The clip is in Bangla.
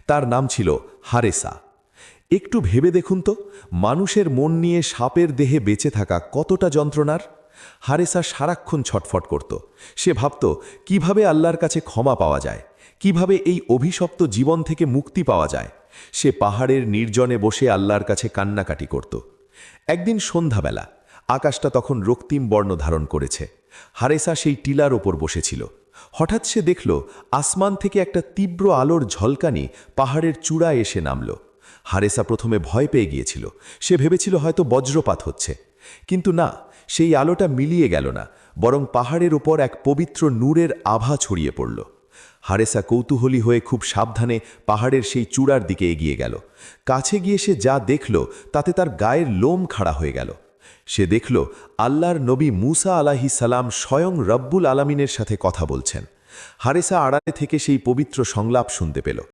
তার নাম ছিল হারেসা। একটু ভেবে দেখুন তো, মানুষের মন নিয়ে সাপের দেহে বেঁচে থাকা কতটা যন্ত্রণার। হারেসা সারাক্ষণ ছটফট করত। সে ভাবত কিভাবে আল্লাহর কাছে ক্ষমা পাওয়া যায়, কিভাবে এই অভিশপ্ত জীবন থেকে মুক্তি পাওয়া যায়। সে পাহাড়ের নির্জনে বসে আল্লাহর কাছে কান্নাকাটি করত। একদিন সন্ধ্যাবেলা, আকাশটা তখন রক্তিম বর্ণ ধারণ করেছে। হারেসা সেই টিলার ওপর বসেছিল। হঠাৎ সে দেখল আসমান থেকে একটা তীব্র আলোর ঝলকানি পাহাড়ের চূড়ায় এসে নামল। হারেসা প্রথমে ভয় পেয়ে গিয়েছিল। সে ভেবেছিল হয়তো বজ্রপাত হচ্ছে, কিন্তু না, সেই আলোটা মিলিয়ে গেল না, বরং পাহাড়ের ওপর এক পবিত্র নূরের আভা ছড়িয়ে পড়ল। হারেসা কৌতূহলী হয়ে খুব সাবধানে পাহাড়ের সেই চূড়ার দিকে এগিয়ে গেল। কাছে গিয়ে সে যা দেখল তাতে তার গায়ের লোম খাড়া হয়ে গেল। সে দেখল আল্লাহর নবী মুসা আলাইহিস সালাম স্বয়ং রব্বুল আলামিনের সাথে কথা বলছেন। হারেসা আড়ালে থেকে সেই পবিত্র সংলাপ শুনতে পেল।